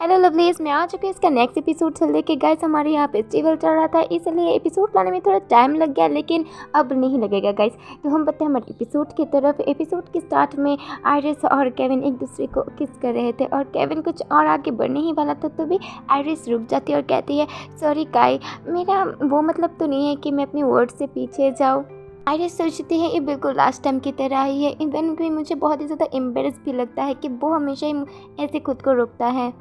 Hello lovelies, मैं आ चुकी हूँ इसका नेक्स्ट एपिसोड चल देखिए गाइस। हमारे यहाँ फेस्टिवल चल रहा था इसलिए एपिसोड लाने में थोड़ा टाइम लग गया, लेकिन अब नहीं लगेगा गाइस। तो हम बताएं हमारे एपिसोड की तरफ। एपिसोड के स्टार्ट में आयरिस और केविन एक दूसरे को किस कर रहे थे और केविन कुछ और आगे बढ़ने ही वाला था, तो भी आयरिस रुक जाती है और कहती है सॉरी काई, मेरा वो मतलब तो नहीं है कि मैं अपने वर्ड से पीछे जाऊँ। आयरिस सोचती है ये बिल्कुल लास्ट टाइम की तरह ही है। इवन भी मुझे बहुत ही ज़्यादा एम्बेरस भी लगता है कि वो हमेशा ही ऐसे खुद को रोकता है।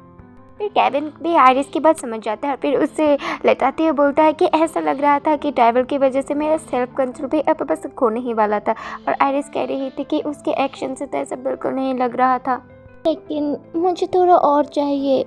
फिर केविन भी आयरिस की बात समझ जाता है, फिर उससे लताते हुए बोलता है कि ऐसा लग रहा था कि ट्रैवल की वजह से मेरा सेल्फ कंट्रोल भी अब बस खोने ही वाला था। और आयरिस कह रही थी कि उसके एक्शन से तो ऐसा बिल्कुल नहीं लग रहा था, लेकिन मुझे थोड़ा और चाहिए।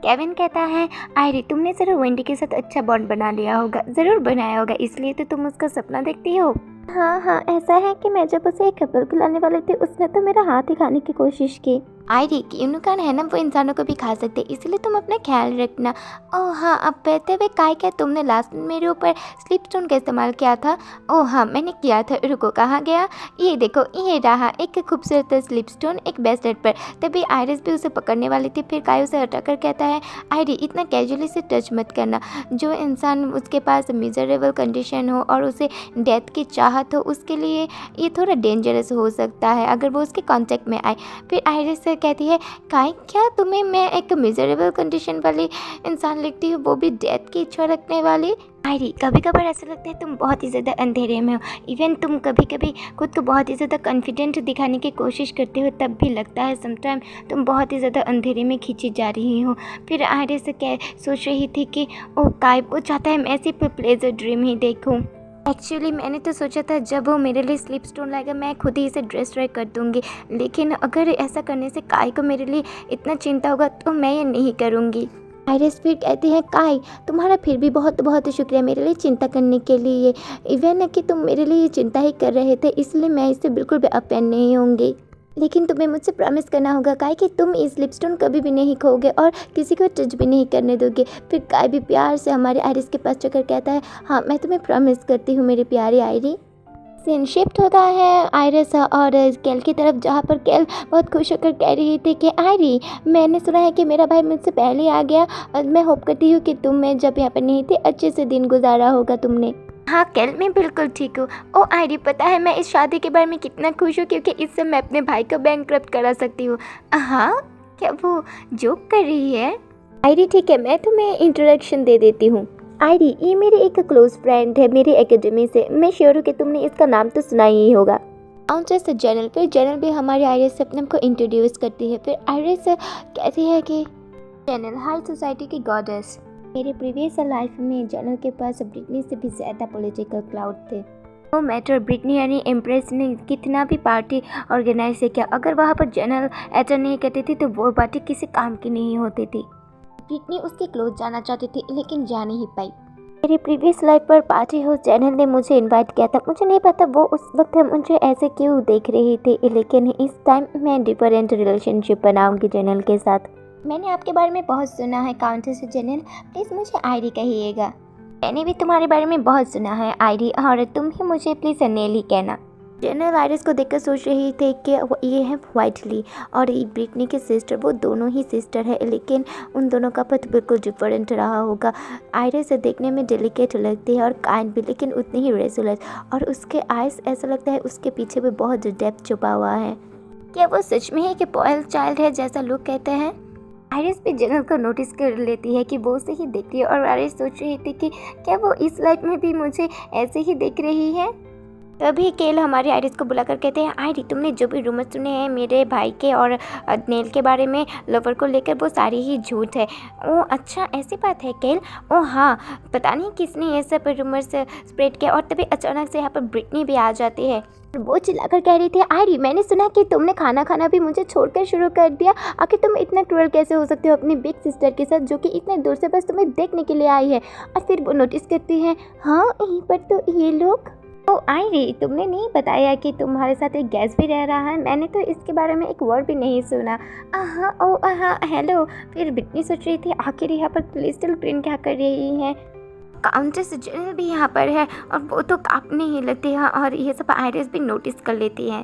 केविन कहता है आयरी, तुमने ज़रूर वेंडी के साथ अच्छा बॉन्ड बना लिया होगा, ज़रूर बनाया होगा, इसलिए तो तुम उसका सपना देखती हो। हाँ, ऐसा है कि मैं जब उसे एक एप्पल खिलाने वाले थे उसने तो मेरा हाथ ही खाने की कोशिश की। आयरी की यूनिकॉर्न है ना, वो इंसानों को भी खा सकते, इसलिए तुम अपना ख्याल रखना। ओह हाँ, अब कहते हुए काय क्या तुमने लास्ट में मेरे ऊपर स्लिप स्टोन का इस्तेमाल किया था? ओह हाँ मैंने किया था, रुको कहाँ गया? ये देखो, ये रहा एक खूबसूरत स्लिप स्टोन एक ब्रेसलेट पर। तभी आयरिस भी उसे पकड़ने वाली थी, फिर काय उसे हटाकर कहता है आयरी इतना कैजुअली से टच मत करना। जो इंसान उसके पास मिजरेबल कंडीशन हो और उसे डेथ की चाहत हो, उसके लिए ये थोड़ा डेंजरस हो सकता है अगर वो उसके कांटेक्ट में आए। फिर आयरिस से कहती है काय क्या तुम्हें मैं एक मिजरेबल कंडीशन वाली इंसान लिखती हूँ, वो भी डेथ की इच्छा रखने वाली? आयरी कभी कभार ऐसा लगता है तुम बहुत ही ज़्यादा अंधेरे में हो। इवन तुम कभी कभी खुद को बहुत ही ज़्यादा कॉन्फिडेंट दिखाने की कोशिश करते हो, तब भी लगता है समटाइम तुम बहुत ही ज़्यादा अंधेरे में खींची जा रही हो। फिर आयरिस से सोच रही थी कि ओ काय वो चाहता है मैं सिर्फ प्लेजर ड्रीम ही देखूँ। एक्चुअली मैंने तो सोचा था जब वो मेरे लिए स्लिप स्टोन लाएगा मैं खुद ही इसे ड्रेस ट्राई कर दूँगी, लेकिन अगर ऐसा करने से काय को मेरे लिए इतना चिंता होगा तो मैं ये नहीं करूँगी। आयरिस फिर कहती है काय तुम्हारा फिर भी बहुत बहुत शुक्रिया मेरे लिए चिंता करने के लिए। इवन कि तुम मेरे लिए चिंता ही कर रहे थे, इसलिए मैं इससे बिल्कुल भी अपैन नहीं होंगी। लेकिन तुम्हें मुझसे प्रॉमिस करना होगा काय कि तुम इस लिपस्टोन कभी भी नहीं खोगे और किसी को टच भी नहीं करने दोगे। फिर काय भी प्यार से हमारे आयरिस के पास चकर कहता है हाँ मैं तुम्हें प्रॉमिस करती हूँ मेरी प्यारी आयरी। सीन शिफ्ट होता है आयरिस और केल की तरफ, जहाँ पर केल बहुत खुश होकर कह रही थी कि आयरी मैंने सुना है कि मेरा भाई मुझसे पहले आ गया और मैं होप करती हूँ कि तुम मैं जब यहाँ पर नहीं थी अच्छे से दिन गुजारा होगा तुमने। हाँ केल मैं बिल्कुल ठीक हूँ। ओ आयरी पता है मैं इस शादी के बारे में कितना खुश हूँ, क्योंकि इससे मैं अपने भाई को बैंकक्रप्ट करा सकती हूँ। हाँ क्या वो जोक कर रही है? आयरी ठीक है मैं तुम्हें इंट्रोडक्शन दे देती हूँ। आयरी ये मेरी एक क्लोज फ्रेंड है मेरी एकेडमी से, मैं श्योर हूँ कि तुमने इसका नाम तो सुना ही होगा। जैसे जनरल, फिर जनरल भी हमारी आयरिस से अपने को इंट्रोड्यूस करती है। फिर आयरिस कहती है कि जनरल हाई सोसाइटी की गॉडेस। मेरे प्रीवियस लाइफ में जनरल के पास ब्रिटनी से भी ज़्यादा पॉलिटिकल क्लाउड थे। नो मैटर ब्रिटनी यानी एम्प्रेस ने कितना भी पार्टी ऑर्गेनाइज किया, अगर वहाँ पर जनरल अटेंड नहीं करती थी तो वो पार्टी किसी काम की नहीं होती थी। ब्रिटनी उसके क्लोज जाना चाहती थी लेकिन जा नहीं पाई। मेरी प्रीवियस लाइफ पर पार्टी होस्ट जनरल ने मुझे इनवाइट किया था, मुझे नहीं पता वो उस वक्त मुझे ऐसे क्यों देख रही थी, लेकिन इस टाइम मैं डिफरेंट रिलेशनशिप बनाऊंगी जनरल के साथ। मैंने आपके बारे में बहुत सुना है काउंटर से जनरल, प्लीज़ मुझे आयरी कहिएगा। मैंने भी तुम्हारे बारे में बहुत सुना है आयरी, और तुम भी मुझे प्लीज़ नेल ही कहना। जनरल आयरिस को देखकर सोच रही थी कि ये है व्हाइटली और ये ब्रिटनी की सिस्टर, वो दोनों ही सिस्टर है, लेकिन उन दोनों का पथ बिल्कुल डिफरेंट रहा होगा। आयरिस देखने में डेलिकेट लगती है और काइंड भी, लेकिन उतनी ही रेजुलर, और उसके आइज ऐसा लगता है उसके पीछे भी बहुत डेप्थ छुपा हुआ है। क्या वो सच में है कि पॉयल चाइल्ड है जैसा लोग कहते हैं? आयरिस भी जनरल को नोटिस कर लेती है कि वो उसे ही देख रही है, और आयरिस सोच रही थी कि क्या वो इस लाइफ में भी मुझे ऐसे ही देख रही है। तभी केल हमारी आयरिस को बुलाकर कहते हैं आयरी तुमने जो भी रूमर सुने हैं मेरे भाई के और नेल के बारे में लवर को लेकर, वो सारी ही झूठ है। ओह अच्छा ऐसी बात है केल? ओह हाँ, पता नहीं किसने ये सब रूमर्स स्प्रेड किया। और तभी अचानक से यहाँ पर ब्रिटनी भी आ जाती है। वो चिल्लाकर कह रही थी आयरी मैंने सुना कि तुमने खाना खाना भी मुझे छोड़कर शुरू कर दिया, आखिर तुम इतना क्रूअल कैसे हो सकते हो अपनी बिग सिस्टर के साथ जो कि इतने दूर से बस तुम्हें देखने के लिए आई है। और फिर वो नोटिस करती है हाँ यहीं पर तो ये लोग। ओ आयरी तुमने नहीं बताया कि तुम्हारे साथ एक गैस भी रह रहा है, मैंने तो इसके बारे में एक वर्ड भी नहीं सुना। हाँ हेलो। फिर ब्रिटनी सोच रही थी आखिर यहाँ पर क्रिस्टल प्रिंट क्या कर रही है। काउंटेस जनरल भी यहाँ पर है और वो तो कांपने ही लगती है, और ये सब आयरिस भी नोटिस कर लेती है।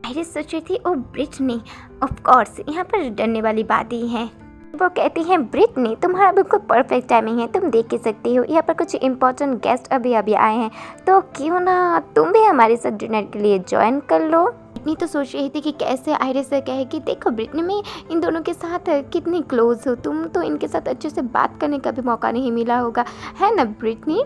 आयरिस सोच रही थी ओ ब्रिटनी, ऑफ कोर्स यहाँ पर डरने वाली बात ही है। वो कहती हैं ब्रिटनी तुम्हारा बिल्कुल परफेक्ट टाइमिंग है, तुम देख ही सकती हो यहाँ पर कुछ इंपॉर्टेंट गेस्ट अभी अभी आए हैं, तो क्यों ना तुम भी हमारे साथ डिनर के लिए ज्वाइन कर लो। ब्रिटनी तो सोच रही थी कि कैसे आयरिस से कहेगी देखो ब्रिटनी में इन दोनों के साथ कितनी क्लोज हो तुम, तो इनके साथ अच्छे से बात करने का भी मौका नहीं मिला होगा, है ना ब्रिटनी।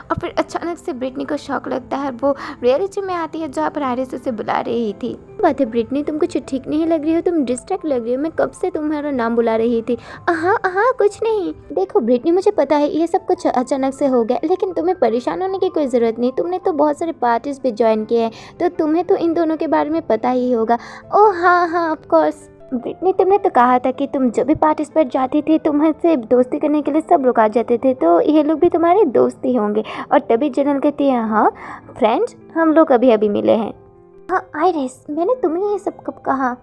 और फिर अचानक से ब्रिटनी को शौक लगता है, वो रियलिटी में आती है जहाँ पर आयरिस उसे बुला रही थी। बात है ब्रिटनी तुम कुछ ठीक नहीं लग रही हो, तुम डिस्ट्रैक्ट लग रही हो, मैं कब से तुम्हारा नाम बुला रही थी। हाँ हाँ कुछ नहीं। देखो ब्रिटनी मुझे पता है ये सब कुछ अचानक से हो गया, लेकिन तुम्हें परेशान होने की कोई ज़रूरत नहीं, तुमने तो बहुत सारे पार्टीज भी ज्वाइन किए हैं, तो तुम्हें तो इन दोनों के बारे में पता ही होगा। ओह हाँ ऑफ कोर्स। ब्रिटनी तुमने तो कहा था कि तुम जब भी पार्टिसिपेट जाती थी तुम्हारे दोस्ती करने के लिए सब लोग आ जाते थे, तो ये लोग भी तुम्हारे दोस्त ही होंगे। और तभी जनरल कहती है हाँ फ्रेंड्स हम लोग अभी अभी मिले हैं। हाँ आयरिस मैंने तुम्हें ये सब कब कहा।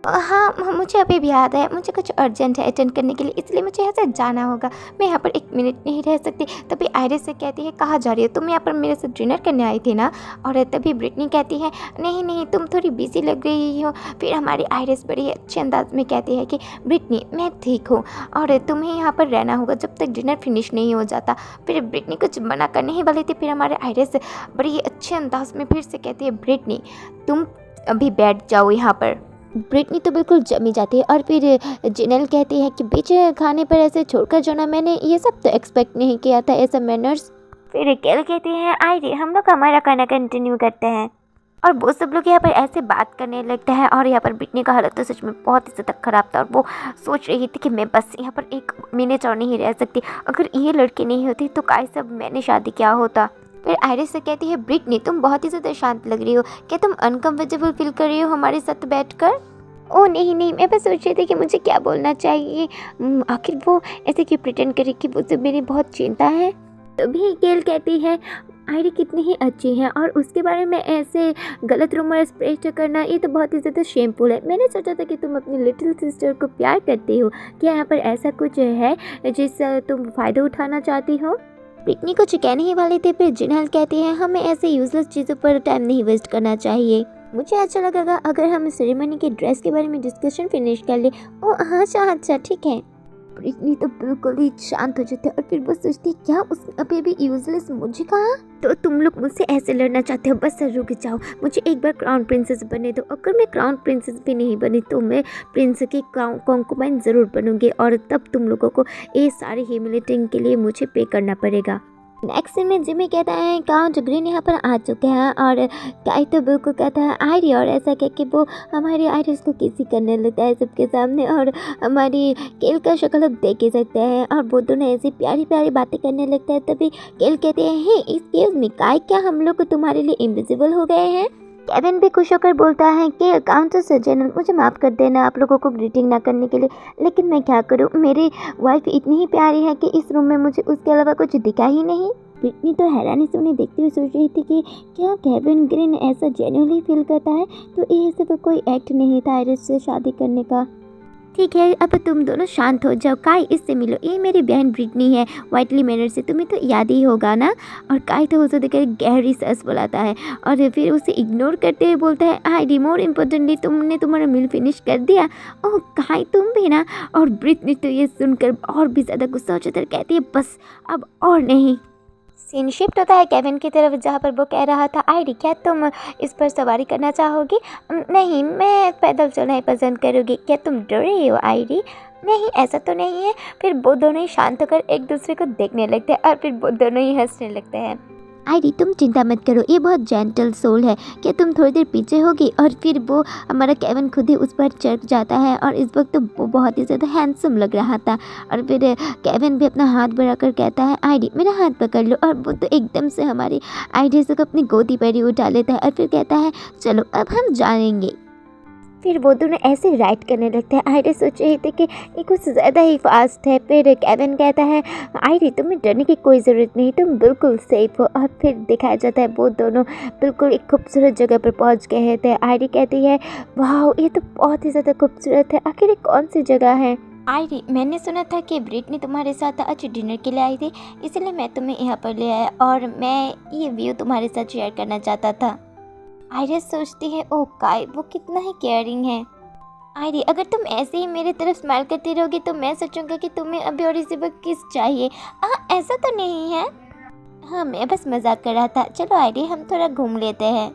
हाँ मुझे अभी भी याद है, मुझे कुछ अर्जेंट है अटेंड करने के लिए, इसलिए मुझे यहाँ से जाना होगा, मैं यहाँ पर 1 मिनट नहीं रह सकती। तभी आयरिस से कहती है कहाँ जा रही हो, तुम यहाँ पर मेरे साथ डिनर करने आई थी ना। और तभी ब्रिटनी कहती है नहीं नहीं तुम थोड़ी बिजी लग रही हो। फिर हमारी आयरिस बड़ी अच्छे अंदाज में कहती है कि ब्रिटनी मैं ठीक हूँ और तुम्हें यहाँ पर रहना होगा जब तक डिनर फिनिश नहीं हो जाता। फिर ब्रिटनी कुछ मना करने ही वाली थी, फिर हमारे आयरिस बड़ी अच्छे अंदाज में फिर से कहती है ब्रिटनी तुम अभी बैठ जाओ यहाँ पर। ब्रिटनी तो बिल्कुल जमी जाती है और फिर जिनल कहती है कि बीच खाने पर ऐसे छोड़कर जाना, मैंने ये सब तो एक्सपेक्ट नहीं किया था ऐसा मैनर्स। फिर केल कहती है आइए हम लोग हमारा खाना कंटिन्यू करते हैं। और वो सब लोग यहाँ पर ऐसे बात करने लगते हैं और यहाँ पर ब्रिटनी का हालत तो सच में बहुत ही ज़्यादा ख़राब था और वो सोच रही थी कि मैं बस यहाँ पर 1 मिनट और नहीं रह सकती, अगर ये लड़की नहीं होती तो काय सब मैंने शादी किया होता। फिर आयरिस से कहती है ब्रिटनी तुम बहुत ही ज़्यादा शांत लग रही हो, क्या तुम अनकम्फर्टेबल फील कर रही हो हमारे साथ बैठकर। ओह नहीं नहीं मैं बस सोच रही थी कि मुझे क्या बोलना चाहिए, आखिर वो ऐसे क्यों प्रिटेंड करे कि मुझे मेरी बहुत चिंता है। तभी केल कहती है आयरी कितनी ही अच्छी है और उसके बारे में ऐसे गलत रूमर स्प्रेड करना ये तो बहुत ही ज़्यादा शेमफुल है। मैंने सोचा था कि तुम अपनी लिटिल सिस्टर को प्यार करती हो, क्या यहाँ पर ऐसा कुछ है जिससे तुम फ़ायदा उठाना चाहती हो। ब्रिटनी कुछ कहने ही वाली थी, फिर जिनल कहती है हमें ऐसे यूजलेस चीज़ों पर टाइम नहीं वेस्ट करना चाहिए। मुझे अच्छा लगेगा अगर हम सेरेमनी के ड्रेस के बारे में डिस्कशन फिनिश कर ले। ओह हाँ अच्छा ठीक है। ब्रिटनी तो बिल्कुल ही शांत हो जाती है और फिर वो सोचती है क्या उसने अभी भी यूजलेस मुझे कहा। तो तुम लोग मुझसे ऐसे लड़ना चाहते हो, बस रुक जाओ, मुझे एक बार क्राउन प्रिंसेस बनने दो। अगर मैं क्राउन प्रिंसेस भी नहीं बनी तो मैं प्रिंस की कॉन्कुबाइन ज़रूर बनूंगी और तब तुम लोगों को ये सारी ह्यूमिलेटिंग के लिए मुझे पे करना पड़ेगा। नेक्स्ट सीन में जिमी कहता है काउंट ग्रीन यहाँ पर आ चुके हैं और काई तो बिल्कुल कहता है आयरी, और ऐसा कह के वो हमारी आयरिस को किसी करने लगता है सबके सामने और हमारी केल का शक्ल अब देख ही सकते हैं और वो दोनों ऐसी प्यारी प्यारी बातें करने लगता है। तभी केल कहते हैं हे एक्सक्यूज मी काई क्या हम लोग तुम्हारे लिए इनविजिबल हो गए हैं। केविन भी खुश होकर बोलता है कि काउंटेस जनरल मुझे माफ़ कर देना आप लोगों को ग्रीटिंग ना करने के लिए, लेकिन मैं क्या करूं, मेरी वाइफ इतनी ही प्यारी है कि इस रूम में मुझे उसके अलावा कुछ दिखा ही नहीं। ब्रिटनी तो हैरानी से उन्हें देखती हुई सोच रही थी कि क्या केविन ग्रीन ऐसा जेन्युइनली फील करता है, तो ये सिर्फ कोई एक्ट नहीं था आयरिस से शादी करने का। ठीक है अब तुम दोनों शांत हो जाओ, काई इससे मिलो, ये मेरी बहन ब्रिटनी है वाइटली मैनर से, तुम्हें तो याद ही होगा ना। और काई तो उसे देखकर गहरी सांस बुलाता है और फिर उसे इग्नोर करते हुए बोलता है आई मोर इम्पोर्टेंटली तुमने तुम्हारा मील फिनिश कर दिया। ओह काई तुम भी ना। और ब्रिटनी तो ये सुनकर और भी ज़्यादा गुस्सा हो जाता है, कहती है बस अब और नहीं। सीन शिफ्ट होता है केविन की तरफ जहाँ पर वो कह रहा था आयरी क्या तुम इस पर सवारी करना चाहोगी। नहीं मैं पैदल चलना ही पसंद करूँगी। क्या तुम डर रही हो आयरी। नहीं ऐसा तो नहीं है। फिर वो दोनों ही शांत होकर एक दूसरे को देखने लगते हैं और फिर वो दोनों ही हंसने लगते हैं। आयरी तुम चिंता मत करो, ये बहुत जेंटल सोल है, क्या तुम थोड़ी देर पीछे होगी। और फिर वो हमारा केविन खुद ही उस पर चढ़ जाता है और इस वक्त तो वो बहुत ही ज़्यादा हैंडसम लग रहा था। और फिर केविन भी अपना हाथ बढ़ाकर कहता है आयरी मेरा हाथ पकड़ लो, और वो तो एकदम से हमारी आयरी को अपनी गोदी पर ही उठा लेता है और फिर कहता है चलो अब हम जाएंगे। फिर वो दोनों ऐसे राइड करने लगते हैं। आयरी सोच रही थी कि ये कुछ ज़्यादा ही फास्ट है। फिर केविन कहता है आयरी तुम्हें डरने की कोई ज़रूरत नहीं, तुम बिल्कुल सेफ हो। और फिर दिखाया जाता है वो दोनों बिल्कुल एक खूबसूरत जगह पर पहुंच गए थे। आयरी कहती है वाह ये तो बहुत ही ज़्यादा खूबसूरत है, आखिर ये कौन सी जगह है। आयरी मैंने सुना था कि ब्रिटनी तुम्हारे साथ आज डिनर के लिए आई थी, इसलिए मैं तुम्हें यहाँ पर ले आया और मैं ये व्यू तुम्हारे साथ शेयर करना चाहता था। आयरिस सोचती है ओ काई वो कितना ही केयरिंग है। आयरी, अगर तुम ऐसे ही मेरी तरफ स्माइल करती रहोगी तो मैं सोचूंगा कि तुम्हें अभी और इसी वक्त किस चाहिए। ऐसा तो नहीं है। हाँ, मैं बस मजाक कर रहा था। चलो आयरी, हम थोड़ा घूम लेते हैं।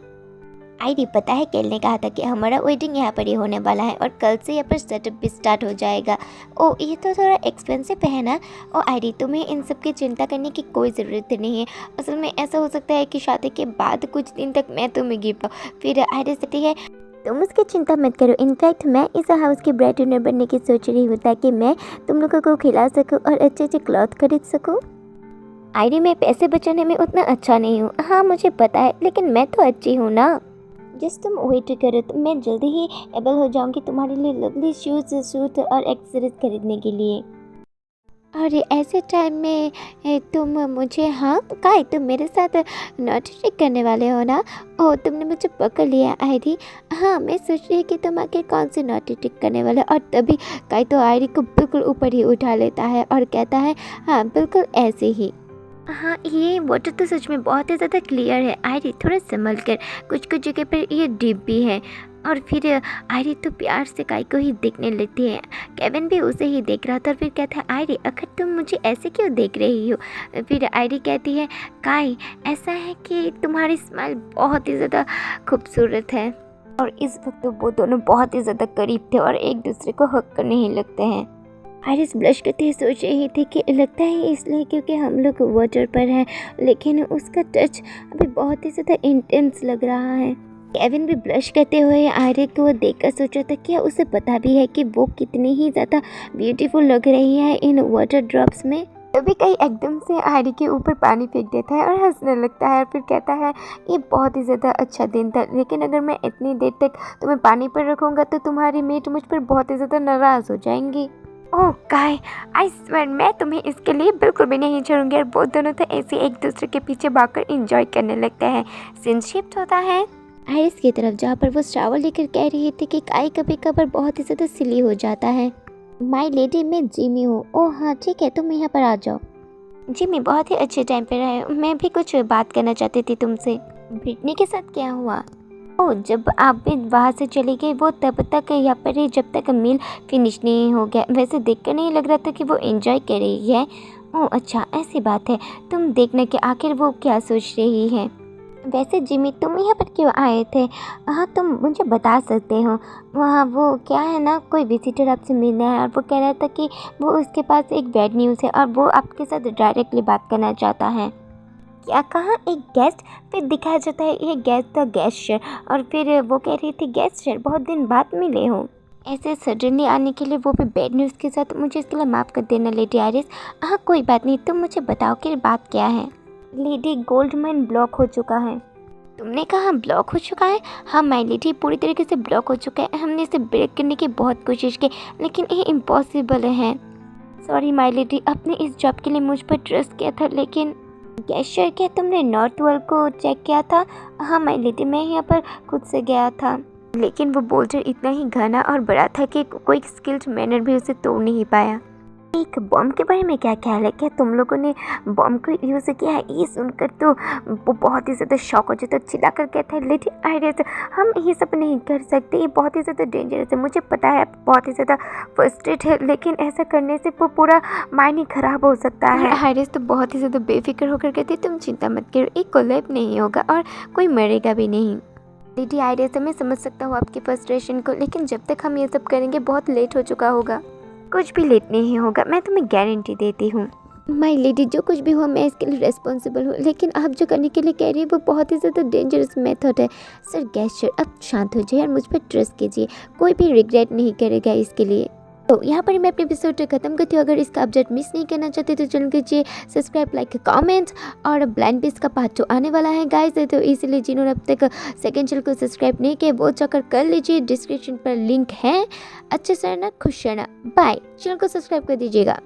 आयरी, पता है केल ने कहा था कि हमारा वेडिंग यहाँ पर ही होने वाला है और कल से यहाँ पर सेटअप भी स्टार्ट हो जाएगा। ओ, ये तो थोड़ा एक्सपेंसिव है ना। ओ आयरी, तुम्हें इन सब की चिंता करने की कोई ज़रूरत नहीं है। असल में ऐसा हो सकता है कि शादी के बाद कुछ दिन तक मैं तुम्हें गिफ्ट पाऊँ। फिर आयरी कहती है, तुम उसकी चिंता मत करो। इनफैक्ट मैं इस हाउस की ब्राइड ओनर बनने की सोच रही हूँ ताकि मैं तुम लोगों को खिला सकूँ और अच्छे अच्छे क्लॉथ खरीद सकूँ। आयरी, मैं पैसे बचाने में उतना अच्छा नहीं हूँ। हाँ मुझे पता है, लेकिन मैं तो अच्छी हूँ ना। जस्ट तुम वेट करो, तो मैं जल्दी ही एबल हो जाऊंगी तुम्हारे लिए लवली शूज़, सूट और एक्सेसरीज खरीदने के लिए। अरे ऐसे टाइम में तुम मुझे, हाँ काय, तुम मेरे साथ नॉटी ट्रिक करने वाले हो ना। ओह, तुमने मुझे पकड़ लिया आयरी। हाँ, मैं सोच रही कि तुम आखिर कौन सी नॉटी ट्रिक करने वाले। और तभी काय तो आयरी को बिल्कुल ऊपर ही उठा लेता है और कहता है, हाँ बिल्कुल ऐसे ही। हाँ, ये वाटर तो सच में बहुत ही ज़्यादा क्लियर है आयरी, थोड़ा संभल कर। कुछ कुछ जगह पर ये डीप भी है। और फिर आयरी तो प्यार से काय को ही देखने लगती है। केविन भी उसे ही देख रहा था और फिर कहता है, आयरी आखिर तुम मुझे ऐसे क्यों देख रही हो। फिर आयरी कहती है, काय ऐसा है कि तुम्हारी स्माइल बहुत ही ज़्यादा खूबसूरत है। और इस वक्त तो वो दोनों बहुत ही ज़्यादा करीब थे और एक दूसरे को हक करने ही लगते हैं। आयरिस ब्लश करते हुए सोच रही थी कि लगता है इसलिए क्योंकि हम लोग वाटर पर हैं, लेकिन उसका टच अभी बहुत ही ज़्यादा इंटेंस लग रहा है। केविन भी ब्लश करते हुए आयरिस को देखकर सोचा था कि उसे पता भी है कि वो कितनी ही ज़्यादा ब्यूटीफुल लग रही है इन वाटर ड्रॉप्स में। तभी कहीं एकदम से आयरी के ऊपर पानी फेंक देता है और हंसने लगता है और फिर कहता है, ये बहुत ही ज़्यादा अच्छा दिन था, लेकिन अगर मैं इतनी देर तक तुम्हें पानी पर रखूँगा तो तुम्हारी मेट मुझ पर बहुत ही ज़्यादा नाराज़ हो जाएंगी। ओह काय, आई स्वेयर मैं तुम्हें इसके लिए बिल्कुल भी नहीं छोड़ूंगी। और वो दोनों तो ऐसे एक दूसरे के पीछे भागकर एंजॉय करने लगते हैं। सीन शिफ्ट होता है आयरिस की तरफ, जहाँ पर वो शावर लेकर कह रही थी कि काय कभी कभार बहुत ही ज़्यादा सिली हो जाता है। माय लेडी, मैं जिमी हूँ। ओह हाँ ठीक है, तुम यहाँ पर आ जाओ। जिमी, बहुत ही अच्छे टाइम पर आए। मैं भी कुछ बात करना चाहती थी तुमसे। ब्रिटनी के साथ क्या हुआ। ओह, जब आप भी वहाँ से चली गई वो तब तक यहाँ पर ही, जब तक मील फिनिश नहीं हो गया। वैसे देखकर नहीं लग रहा था कि वो एंजॉय कर रही है। ओह अच्छा, ऐसी बात है। तुम देखना कि आखिर वो क्या सोच रही है। वैसे जिमी, तुम यहाँ पर क्यों आए थे। हाँ, तुम मुझे बता सकते हो। वहाँ वो क्या है ना, कोई विजिटर आपसे मिलना है और वो कह रहा था कि वो उसके पास एक बैड न्यूज़ है और वो आपके साथ डायरेक्टली बात करना चाहता है। क्या कहा, एक गेस्ट। फिर दिखाया जाता है ये गेस्ट था गेस्चर। और फिर वो कह रही थी, गेस्चर बहुत दिन बाद मिले हो, ऐसे सडनली आने के लिए, वो भी बैड न्यूज़ के साथ। मुझे इसके लिए माफ़ कर देना लेडी आयरिस। हाँ कोई बात नहीं, तुम मुझे बताओ कि बात क्या है। लेडी, गोल्ड माइन ब्लॉक हो चुका है। तुमने कहा ब्लॉक हो चुका है। हाँ माय लेडी, पूरी तरीके से ब्लॉक हो चुका है। हमने इसे ब्रेक करने की बहुत कोशिश की, लेकिन ये इम्पॉसिबल है। सॉरी माय लेडी, आपने इस जॉब के लिए मुझ पर ट्रस्ट किया था, लेकिन गेस्चर, क्या तुमने नॉर्थ वॉल को चेक किया था। हाँ माय लेडी, मैं यहाँ पर खुद से गया था, लेकिन वो बोल्डर इतना ही घना और बड़ा था कि कोई स्किल्ड मैनर भी उसे तोड़ नहीं पाया। एक बम के बारे में क्या ख्याल है। क्या तुम लोगों ने बम को यूज़ किया है। ये सुनकर तो वो बहुत ही ज़्यादा शॉक हो जाता, चिल्ला कर कहता है, लेडी आयरिस, हम ये सब नहीं कर सकते, ये बहुत ही ज़्यादा डेंजरस है। मुझे पता है बहुत ही ज़्यादा फर्स्टेड है, लेकिन ऐसा करने से वो पूरा माइंड ही ख़राब हो सकता है। आयरिस तो बहुत ही ज़्यादा बेफिक्र होकर कहती, तुम चिंता मत करो, एक कोलैप नहीं होगा और कोई मरेगा भी नहीं। लेडी आयरिस, मैं समझ सकता हूँ आपकी फ्रस्ट्रेशन को, लेकिन जब तक हम ये सब करेंगे बहुत लेट हो चुका होगा। कुछ भी लेट नहीं होगा, मैं तुम्हें गारंटी देती हूँ। माय लेडी, जो कुछ भी हुआ मैं इसके लिए रिस्पॉन्सिबल हूँ, लेकिन आप जो करने के लिए कह रही है वो बहुत ही ज़्यादा डेंजरस मेथड है। सर गेस्चर, अब शांत हो जाइए और मुझ पर ट्रस्ट कीजिए, कोई भी रिग्रेट नहीं करेगा इसके लिए। तो यहाँ पर मैं अपने एपिसोड खत्म करती हूँ। अगर इसका अपडेट मिस नहीं करना चाहते तो चैनल कीजिए सब्सक्राइब, लाइक, कमेंट। और ब्लाइंड पीस का पार्ट 2 आने वाला है गाइस, तो इसलिए जिन्होंने अब तक सेकंड चैनल को सब्सक्राइब नहीं किया वो जाकर कर लीजिए, डिस्क्रिप्शन पर लिंक है। अच्छे से रहना, खुश रहना, बाय। चैनल को सब्सक्राइब कर दीजिएगा।